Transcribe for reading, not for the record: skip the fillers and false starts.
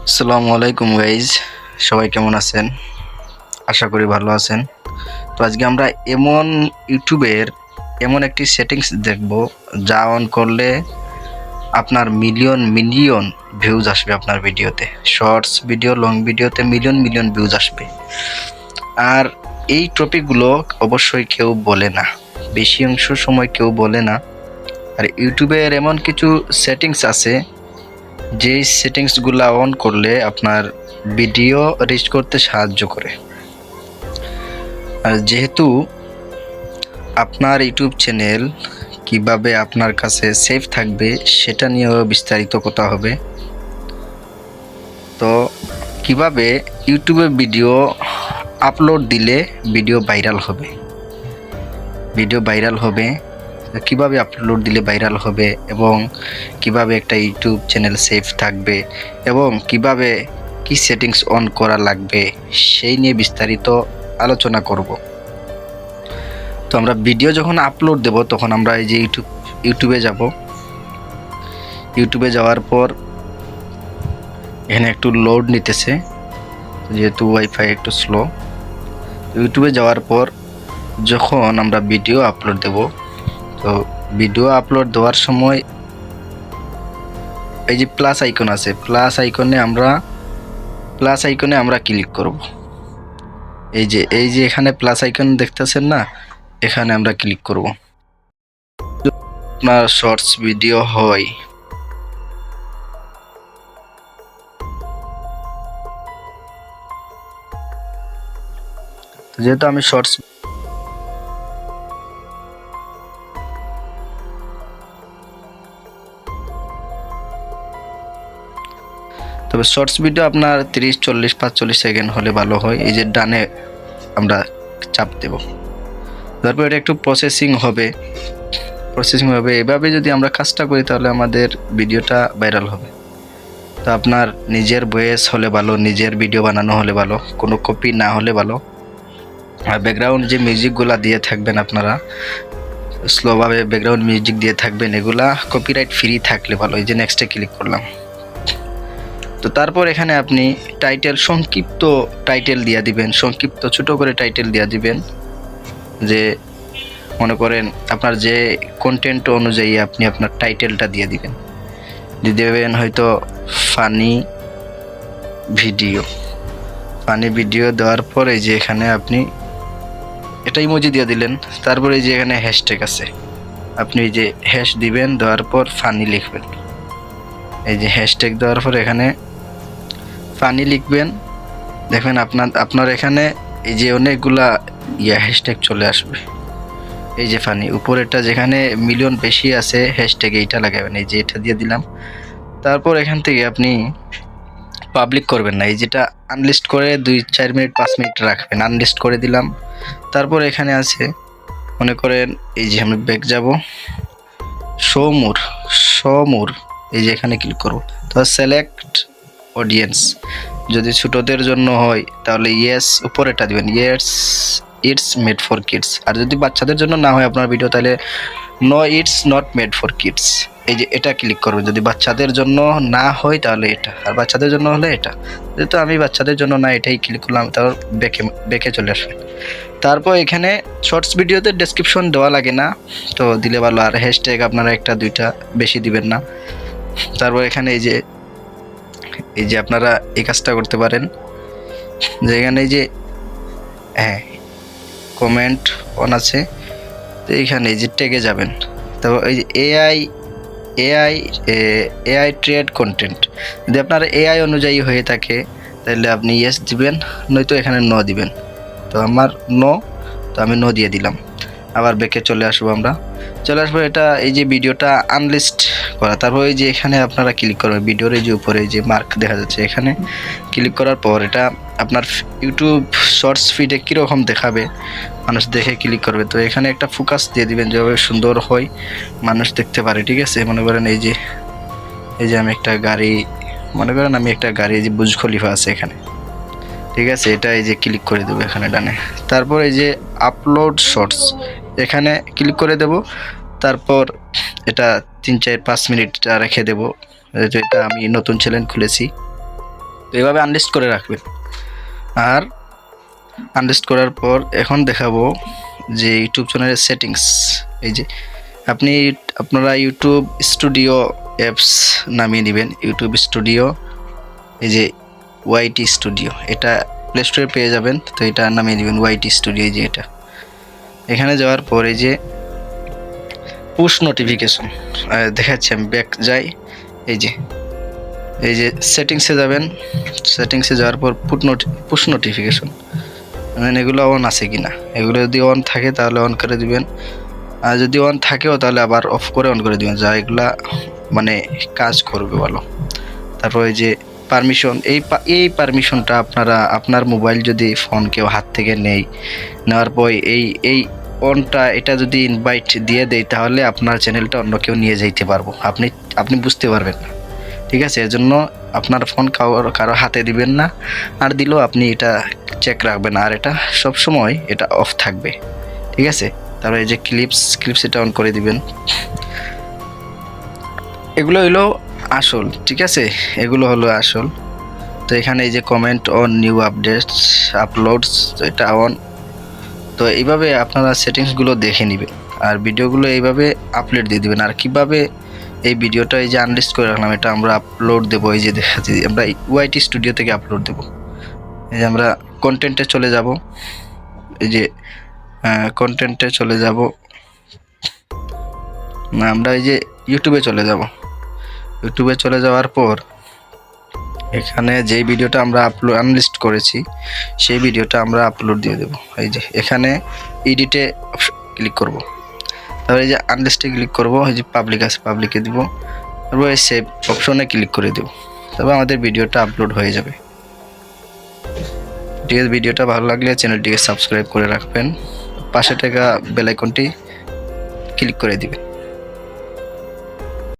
আসসালামু আলাইকুম গাইজ, সবাই কেমন আছেন? আশা করি ভালো আছেন। তো আজকে আমরা ইউটিউবের এমন একটি সেটিংস দেখব যা অন করলে আপনার মিলিয়ন মিলিয়ন ভিউজ আসবে আপনার ভিডিওতে। শর্টস ভিডিও, লং ভিডিওতে মিলিয়ন মিলিয়ন ভিউজ আসবে। আর এই টপিকগুলো অবশ্যই কেউ বলে না, বেশি অংশ সময় কেউ বলে না। আর ইউটিউবের এমন কিছু সেটিংস আছে যেই সেটিংসগুলো অন করলে আপনার ভিডিও রিচ করতে সাহায্য করে। আর যেহেতু আপনার ইউটিউব চ্যানেল কিভাবে আপনার কাছে সেফ থাকবে সেটা নিয়েও বিস্তারিত কথা হবে। তো কিভাবে ইউটিউবে ভিডিও আপলোড দিলে ভিডিও ভাইরাল হবে, কিভাবে আপলোড দিলে ভাইরাল হবে, এবং কিভাবে একটা ইউটিউব চ্যানেল সেফ থাকবে, এবং কিভাবে কি সেটিংস অন করা লাগবে সেই নিয়ে বিস্তারিত আলোচনা করব। তো আমরা ভিডিও যখন আপলোড দেব তখন আমরা এই যে ইউটিউবে যাব। ইউটিউবে যাওয়ার পর এখানে একটু লোড নিতেছে, যেহেতু ওয়াইফাই একটু স্লো। ইউটিউবে যাওয়ার পর যখন আমরা ভিডিও আপলোড দেব, তো ভিডিও আপলোড দেওয়ার সময় এই যে প্লাস আইকন আছে, প্লাস আইকনে আমরা ক্লিক করব। এই যে এখানে প্লাস আইকন দেখতেছেন না, এখানে আমরা ক্লিক করব। আপনার শর্টস ভিডিও হয়, যেহেতু আমি তবে শর্টস ভিডিও আপনার 30, 40, 45 সেকেন্ড হলে ভালো হয়। এই যে ডানে আমরা চাপ দেব, তারপর এটা একটু প্রসেসিং হবে। এভাবে যদি আমরা কাজটা করি তাহলে আমাদের ভিডিওটা ভাইরাল হবে। তো আপনার নিজের ভয়েস হলে ভালো, নিজের ভিডিও বানানো হলে ভালো, কোনো কপি না হলে ভালো। আর ব্যাকগ্রাউন্ড যে মিউজিকগুলা দিয়ে থাকবেন আপনারা, স্লোভাবে ব্যাকগ্রাউন্ড মিউজিক দিয়ে থাকবেন, এগুলা কপিরাইট ফ্রি থাকলে ভালো। এই যে নেক্সটে ক্লিক করলাম। তো তারপর এখানে আপনি সংক্ষিপ্ত টাইটেল দিয়ে দিবেন, সংক্ষিপ্ত ছোট করে টাইটেল দিয়ে দিবেন। যে মনে করেন আপনার যে কন্টেন্ট অনুযায়ী আপনি আপনার টাইটেলটা দিয়ে দিবেন। হয়তো ফানি ভিডিও দেওয়ার পর এই যে এখানে আপনি এটা ইমোজি দিয়ে দিলেন। তারপরে এই যে এখানে হ্যাশট্যাগ আছে, আপনি এই যে হ্যাশ দিবেন, দেওয়ার পর ফানি লিখবেন। এই যে হ্যাশট্যাগ দেওয়ার পর এখানে ফানি লিখবেন। দেখবেন আপনার এখানে এই যে অনেকগুলা হ্যাশট্যাগ চলে আসবে। এই যে ফানি উপরেরটা যেখানে মিলিয়ন বেশি আছে হ্যাশট্যাগ এইটা লাগাবেন। এই যে এটা দিয়ে দিলাম। তারপর এখান থেকে আপনি পাবলিক করবেন না, এই যেটা আনলিস্ট করে 2-4 মিনিট 5 মিনিট রাখবেন। আনলিস্ট করে দিলাম। তারপর এখানে আছে মনে করেন এই যে আমি ব্যাক যাব, শো মোর, এই যে এখানে ক্লিক করব। তো সিলেক্ট অডিয়েন্স, যদি ছোটদের জন্য হয় তাহলে ইয়েস উপরেটা দিবেন, yes it's made for kids. আর যদি বাচ্চাদের জন্য না হয় আপনার ভিডিও, তাহলে no it's not made for kids, এই যে এটা ক্লিক করবেন। যদি বাচ্চাদের জন্য না হয় তাহলে এটা, আর বাচ্চাদের জন্য হলে এটা। যেহেতু আমি বাচ্চাদের জন্য না, এটাই ক্লিক করলাম। তারপর বেঁকে চলে আসবেন। তারপর এখানে শর্টস ভিডিওতে ডেসক্রিপশন দেওয়া লাগে না, তো দিলে ভালো। আর হ্যাশট্যাগ আপনারা 1-2টা বেশি দিবেন না। তারপর এখানে এই যে আপনারা এই কাজটা করতে পারেন, যে এখানে এই যে কমেন্ট অন আছে, তো এইখানে এই যে ট্যাগে যাবেন। তারপর এই যে এআই ট্রেড কন্টেন্ট, যদি আপনার এআই অনুযায়ী হয়ে থাকে তাহলে আপনি ইয়েস দিবেন, নয়তো এখানে নো দিবেন। তো আমার নো, তো আমি নো দিয়ে দিলাম। আবার ব্যাকে চলে আসবো এটা এই যে ভিডিওটা আনলিস্ট করা। তারপর এই যে এখানে আপনারা ক্লিক করবেন, ভিডিওর এই যে উপরে যে মার্ক দেখা যাচ্ছে, এখানে ক্লিক করার পর এটা আপনার ইউটিউব শর্টস ফিডে কীরকম দেখাবে, মানুষ দেখে ক্লিক করবে। তো এখানে একটা ফোকাস দিয়ে দিবেন, যেভাবে সুন্দর হয় মানুষ দেখতে পারে। ঠিক আছে, মনে করেন এই যে আমি একটা গাড়ি, এই যে বুর্জ খলিফা আছে এখানে। ঠিক আছে, এটা এই যে ক্লিক করে দেবো এখানে ডানে। তারপর এই যে আপলোড শর্টস, এখানে ক্লিক করে দেব। তারপর এটা 3-4-5 মিনিট রেখে দেব। এটা আমি নতুন চ্যানেল খুলেছি, তো এইভাবে আনলিস্ট করে রাখবেন। আর আনলিস্ট করার পর এখন দেখাবো যে ইউটিউব চ্যানেলের সেটিংস। এই যে আপনারা ইউটিউব স্টুডিও অ্যাপস নামিয়ে নেবেন। ইউটিউব স্টুডিও, এই যে ওয়াইটি স্টুডিও, এটা প্লে স্টোরে পেয়ে যাবেন। তো এটা নামিয়ে নেবেন ওয়াইটি স্টুডিও। এই যে এটা এখানে যাওয়ার পর এই যে পুশ নোটিফিকেশন দেখাচ্ছি, আমি ব্যাক যাই। এই যে সেটিংসে যাবেন। সেটিংসে যাওয়ার পর পুশ নোটিফিকেশন, মানে এগুলো অন আছে কিনা। এগুলো যদি অন থাকে তাহলে অন করে দিবেন, আর যদি অন থাকেও তাহলে আবার অফ করে অন করে দিবেন, যা এগুলা মানে কাজ করবে ভালো। তারপর এই যে পারমিশন, এই পারমিশনটা আপনার মোবাইল যদি ফোন কেউ হাত থেকে নেওয়ার পর এই অনটা এটা যদি ইনভাইট দিয়ে দেয় তাহলে আপনার চ্যানেলটা অন্য কেউ নিয়ে যেতে পারবো, আপনি বুঝতে পারবেন না। ঠিক আছে, এর জন্য আপনার ফোন কারো হাতে দিবেন না, আর দিলেও আপনি এটা চেক রাখবেন, আর এটা সবসময় এটা অফ থাকবে। ঠিক আছে, তারপরে এই যে ক্লিপস এটা অন করে দিবেন। এগুলো হলো আসল। ঠিক আছে, এগুলো হলো আসল। তো এখানে এই যে comment on new updates uploads, এটা অন। তো এইভাবে আপনারা সেটিংসগুলো দেখে নেবেন, আর ভিডিওগুলো এইভাবে আপলোড দিয়ে দিবেন। আর কিভাবে এই ভিডিওটা এই যে আনলিস্ট করে রাখলাম, এটা আমরা আপলোড দেবো। এই যে দেখাচ্ছি, আমরা ওয়াইটি স্টুডিও থেকে আপলোড দেবো। এই যে আমরা কন্টেন্টে চলে যাব। এই যে কন্টেন্টে চলে যাব, আমরা এই যে ইউটিউবে চলে যাব। ইউটিউবে চলে যাওয়ার পর এখানে যেই ভিডিওটা আমরা আনলিস্ট করেছি সেই ভিডিওটা আমরা আপলোড দিয়ে দেব। এই যে এখানে এডিটে ক্লিক করব, তারপরে এই যে আনলিস্টে ক্লিক করব, এই যে পাবলিক আছে পাবলিকে দিব, তারপর এই সেভ অপশনে ক্লিক করে দেব। তবে আমাদের ভিডিওটা আপলোড হয়ে যাবে। ঠিক আছে, ভিডিওটা ভালো লাগলে চ্যানেলটিকে সাবস্ক্রাইব করে রাখবেন, পাশে থাকা বেল আইকনটি ক্লিক করে দিবেন।